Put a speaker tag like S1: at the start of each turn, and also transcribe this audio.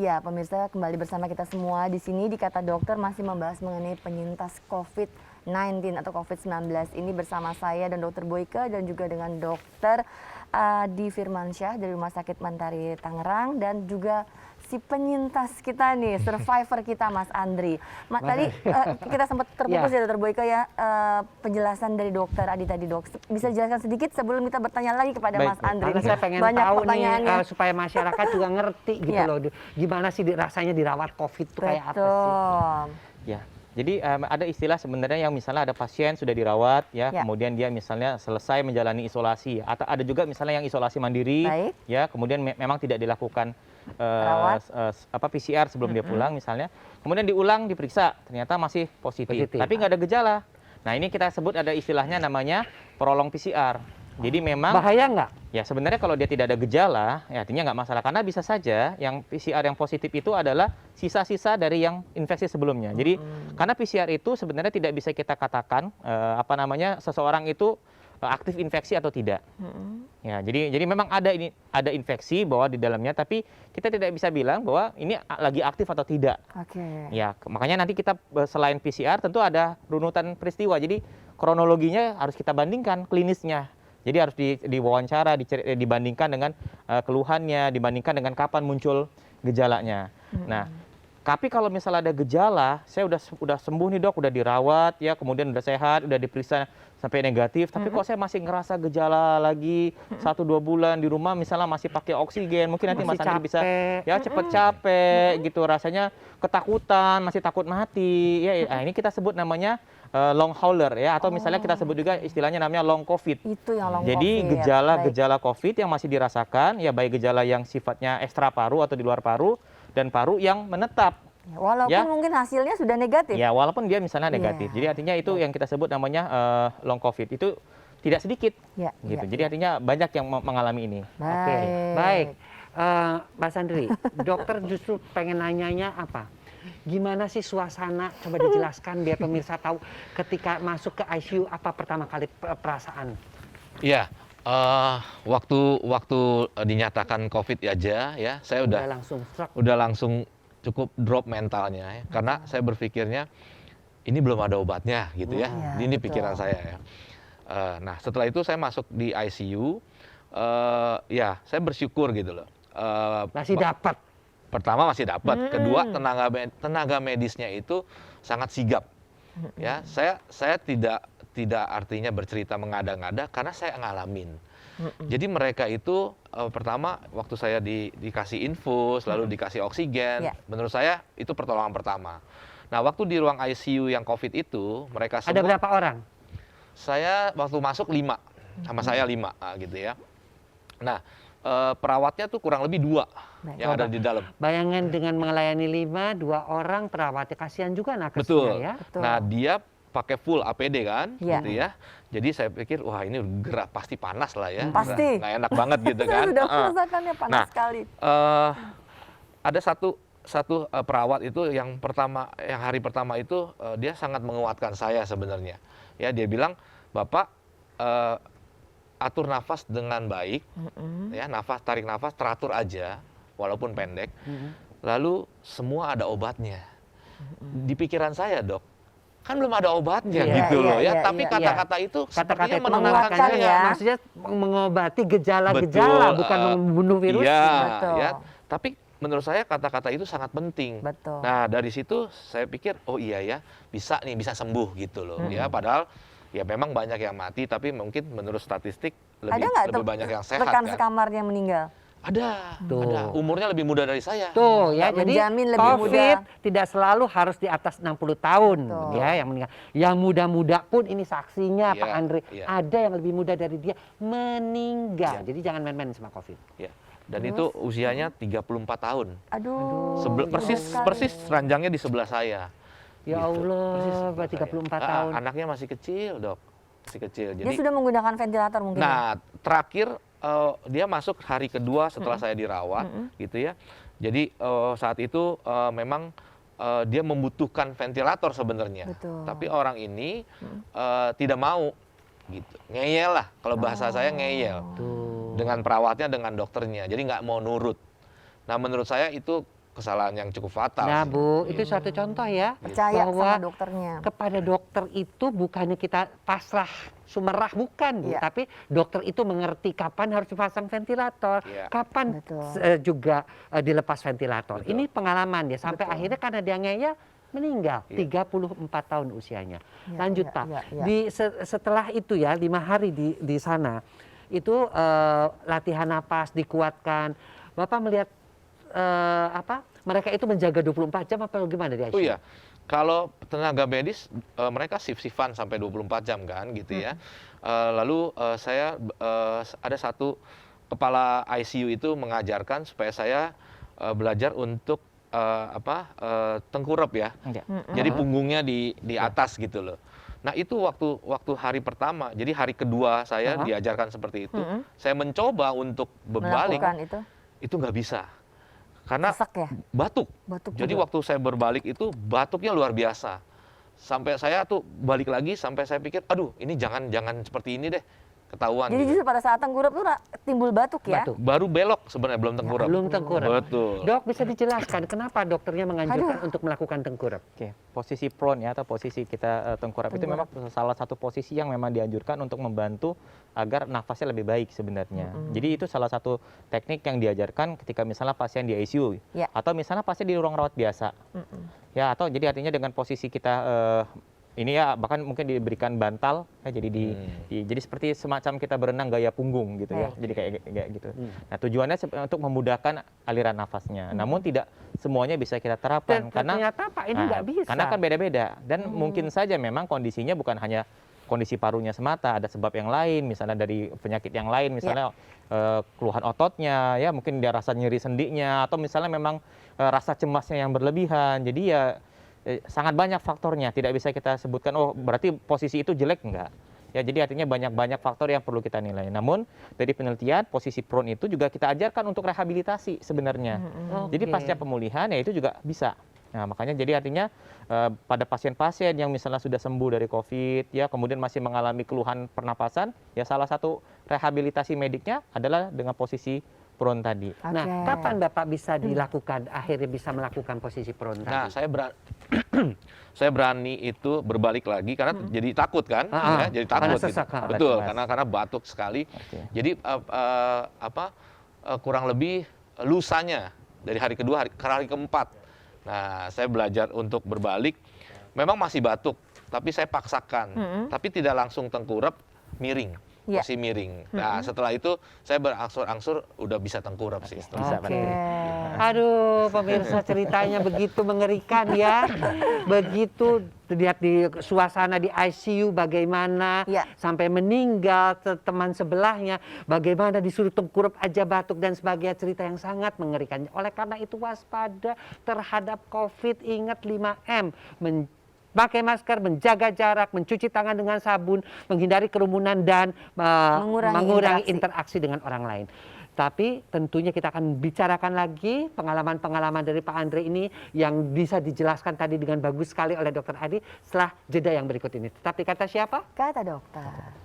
S1: Ya, pemirsa, kembali bersama kita semua di sini di Kata Dokter masih membahas mengenai penyintas COVID-19 atau COVID-19 ini bersama saya dan Dokter Boyke dan juga dengan Dokter Adi Firmansyah dari Rumah Sakit Mentari Tangerang dan juga si penyintas kita nih, survivor kita Mas Andri. Tadi kita sempat terputus ya Dokter Boyke ya, penjelasan dari Dokter Adi tadi dok. Bisa dijelaskan sedikit sebelum kita bertanya lagi kepada Mas Andri.
S2: Karena saya pengen
S1: banyak
S2: tahu
S1: pertanyaannya
S2: nih supaya masyarakat juga ngerti gitu loh. Gimana sih rasanya dirawat COVID itu kayak apa sih?
S3: Ya, jadi ada istilah sebenarnya yang misalnya ada pasien sudah dirawat kemudian dia misalnya selesai menjalani isolasi atau ada juga misalnya yang isolasi mandiri kemudian memang tidak dilakukan PCR sebelum dia pulang misalnya, kemudian diulang diperiksa ternyata masih positif. Tapi nggak ada gejala. Nah ini kita sebut ada istilahnya namanya prolong PCR. Jadi memang
S2: bahaya nggak?
S3: Ya sebenarnya kalau dia tidak ada gejala, ya artinya nggak masalah karena bisa saja yang PCR yang positif itu adalah sisa-sisa dari yang infeksi sebelumnya. Jadi karena PCR itu sebenarnya tidak bisa kita katakan seseorang itu aktif infeksi atau tidak. Ya, jadi memang ada infeksi bahwa di dalamnya, tapi kita tidak bisa bilang bahwa ini lagi aktif atau tidak. Ya, makanya nanti kita selain PCR tentu ada runutan peristiwa. Jadi kronologinya harus kita bandingkan klinisnya. Jadi harus diwawancara, dibandingkan dengan keluhannya, dibandingkan dengan kapan muncul gejalanya. Nah, tapi kalau misalnya ada gejala, saya udah sembuh nih dok, udah dirawat ya, kemudian udah sehat, udah diperiksa sampai negatif, tapi kok saya masih ngerasa gejala lagi 1-2 bulan di rumah, misalnya masih pakai oksigen, mungkin nanti Mas Andri bisa ya cepet capek gitu, rasanya ketakutan, masih takut mati, ya ini kita sebut namanya long hauler ya, atau misalnya kita sebut juga istilahnya namanya long COVID.
S1: Itu yang long
S3: Jadi gejala COVID yang masih dirasakan, ya baik gejala yang sifatnya ekstra paru atau di luar paru, dan paru yang menetap.
S1: Walaupun mungkin hasilnya sudah negatif.
S3: Ya, walaupun dia misalnya negatif. Jadi artinya itu yang kita sebut namanya long COVID. Itu tidak sedikit. Gitu. Jadi artinya banyak yang mengalami ini.
S2: Baik. Mas Andri, dokter justru pengen nanyanya apa? Gimana sih suasana? Coba dijelaskan biar pemirsa tahu ketika masuk ke ICU apa pertama kali perasaan?
S4: Iya. Waktu dinyatakan COVID aja ya, saya udah langsung cukup drop mentalnya ya, karena saya berpikirnya ini belum ada obatnya gitu ya. Ini pikiran saya ya. Nah setelah itu saya masuk di ICU, ya saya bersyukur gitu loh.
S2: Masih dapat.
S4: Pertama masih dapat, kedua tenaga medisnya itu sangat sigap. Ya, saya tidak artinya bercerita mengada-ngada karena saya ngalamin. Jadi mereka itu pertama waktu saya dikasih infus, lalu dikasih oksigen, menurut saya itu pertolongan pertama. Nah waktu di ruang ICU yang COVID itu mereka semua.
S2: Ada berapa orang?
S4: Saya waktu masuk 5, sama saya 5 gitu ya. Nah perawatnya tuh kurang lebih 2 yang ada di dalam.
S2: Bayangan dengan melayani 5, 2 orang perawatnya, kasihan juga nakesnya ya.
S4: Nah dia pakai full APD kan, gitu ya. Jadi saya pikir wah ini gerak pasti panas lah ya.
S1: Pasti.
S4: Nggak enak banget gitu kan.
S1: Sudah merasakannya panas sekali.
S4: Ada satu perawat itu yang hari pertama itu dia sangat menguatkan saya sebenarnya. Ya dia bilang, "Bapak atur nafas dengan baik, ya tarik nafas teratur aja, walaupun pendek. Lalu semua ada obatnya." Di pikiran saya dok, kan belum ada obatnya gitu loh ya. Tapi kata-kata itu sepertinya menenangkan saya.
S2: Maksudnya mengobati gejala-gejala, bukan membunuh virus.
S4: Ya. Tapi menurut saya kata-kata itu sangat penting. Nah dari situ saya pikir oh iya ya bisa sembuh gitu loh ya. Padahal ya memang banyak yang mati, tapi mungkin menurut statistik lebih banyak yang sehat kan.
S1: Rekan sekamarnya meninggal?
S4: Ada. Umurnya lebih muda dari saya.
S2: Ya, jadi COVID tidak selalu harus di atas 60 tahun ya yang meninggal. Yang muda-muda pun ini saksinya Pak Andri. Ada yang lebih muda dari dia meninggal. Jadi jangan main-main sama COVID.
S4: Dan itu usianya 34 tahun.
S1: Aduh.
S4: Persis ranjangnya di sebelah saya.
S2: Ya Allah, 34 tahun.
S4: Anaknya masih kecil, dok. Masih kecil.
S1: Dia sudah menggunakan ventilator mungkin.
S4: Nah, terakhir dia masuk hari kedua setelah saya dirawat, gitu ya. Jadi saat itu memang dia membutuhkan ventilator sebenarnya. Tapi orang ini tidak mau, gitu. Ngeyel lah, kalau bahasa saya ngeyel. Dengan perawatnya, dengan dokternya. Jadi nggak mau nurut. Nah, menurut saya itu kesalahan yang cukup fatal.
S2: Nah
S4: sih.
S2: Bu, itu suatu contoh ya.
S1: Percaya
S2: bahwa
S1: sama dokternya.
S2: kepada dokter itu bukannya kita pasrah sumerah, bukan Bu,
S1: Iya.
S2: tapi dokter itu mengerti kapan harus dipasang ventilator,
S4: Iya.
S2: kapan
S1: Betul.
S2: juga dilepas ventilator.
S4: Betul.
S2: Ini pengalaman dia sampai
S1: Betul.
S2: akhirnya karena dia ngeyel meninggal,
S4: Iya.
S2: 34 tahun usianya.
S1: Iya,
S2: Lanjut
S1: iya,
S2: Pak,
S1: iya, iya.
S2: setelah itu ya 5 hari di sana, itu latihan napas dikuatkan. Bapak melihat mereka itu menjaga 24 jam apa gimana di ICU?
S4: Oh iya, kalau tenaga medis mereka shift-shiftan sampai 24 jam kan gitu ya. Lalu saya ada satu kepala ICU itu mengajarkan supaya saya belajar untuk tengkurap ya.
S3: Iya.
S4: Jadi punggungnya di atas gitu loh. Nah itu waktu hari pertama, jadi hari kedua saya diajarkan seperti itu. Saya mencoba untuk berbalik,
S1: Melakukan itu
S4: itu nggak bisa. Karena
S1: sesak ya?
S4: batuk.
S1: Batuk
S4: Jadi
S1: juga.
S4: waktu saya berbalik itu batuknya luar biasa. Sampai saya tuh balik lagi sampai saya pikir, aduh ini jangan seperti ini deh, ketahuan.
S1: Jadi
S4: gitu.
S1: justru pada saat tengkurap tuh timbul batuk ya?
S2: Batuk.
S4: Baru belok sebenarnya belum tengkurap.
S2: Belum tengkurap.
S4: Betul.
S2: Dok, bisa dijelaskan kenapa dokternya menganjurkan untuk melakukan tengkurap?
S3: Oke, posisi prone ya atau posisi kita tengkurap itu memang salah satu posisi yang memang dianjurkan untuk membantu agar nafasnya lebih baik sebenarnya. Jadi itu salah satu teknik yang diajarkan ketika misalnya pasien di ICU
S1: Ya.
S3: atau misalnya pasien di ruang rawat biasa. Ya, atau jadi artinya dengan posisi kita ini ya bahkan mungkin diberikan bantal ya, jadi jadi seperti semacam kita berenang gaya punggung gitu ya. Jadi kayak gitu. Nah, tujuannya untuk memudahkan aliran nafasnya. Namun tidak semuanya bisa kita terapkan karena
S2: ternyata Pak ini nggak bisa.
S3: karena kan beda-beda dan mungkin saja memang kondisinya bukan hanya kondisi parunya semata, ada sebab yang lain, misalnya dari penyakit yang lain, misalnya keluhan ototnya, ya mungkin dia rasa nyeri sendinya, atau misalnya memang rasa cemasnya yang berlebihan. Jadi ya sangat banyak faktornya, tidak bisa kita sebutkan, oh berarti posisi itu jelek, enggak. Ya, jadi artinya banyak faktor yang perlu kita nilai. Namun dari penelitian posisi prone itu juga kita ajarkan untuk rehabilitasi sebenarnya. Jadi pasca pemulihan ya itu juga bisa. Nah, makanya jadi artinya pada pasien-pasien yang misalnya sudah sembuh dari COVID, ya kemudian masih mengalami keluhan pernapasan, ya salah satu rehabilitasi mediknya adalah dengan posisi prone tadi.
S2: Nah, kapan Bapak bisa dilakukan, akhirnya bisa melakukan posisi prone
S4: Nah,
S2: tadi?
S4: saya berani itu berbalik lagi karena jadi takut kan, ya, jadi
S2: Karena
S4: takut. Gitu.
S2: sesak,
S4: Betul,
S3: cemas.
S4: karena batuk sekali. Jadi kurang lebih lusanya dari hari kedua ke hari keempat. Nah, saya belajar untuk berbalik. Memang masih batuk, tapi saya paksakan. Tapi tidak langsung tengkurap, miring.
S1: Ya.
S4: Masih miring. Nah, setelah itu saya berangsur-angsur udah bisa tengkurap sih.
S3: Bisa, Pak.
S2: Oke. Aduh, pemirsa ceritanya begitu mengerikan ya. Begitu lihat di suasana di ICU bagaimana
S1: Ya.
S2: sampai meninggal teman sebelahnya, bagaimana disuruh tengkurap aja batuk dan sebagainya, cerita yang sangat mengerikan. Oleh karena itu waspada terhadap COVID, ingat 5M. Pakai masker, menjaga jarak, mencuci tangan dengan sabun, menghindari kerumunan dan mengurangi interaksi dengan orang lain. Tapi tentunya kita akan bicarakan lagi pengalaman-pengalaman dari Pak Andre ini yang bisa dijelaskan tadi dengan bagus sekali oleh Dr. Adi setelah jeda yang berikut ini. Tetap di Kata Siapa?
S1: Kata dokter.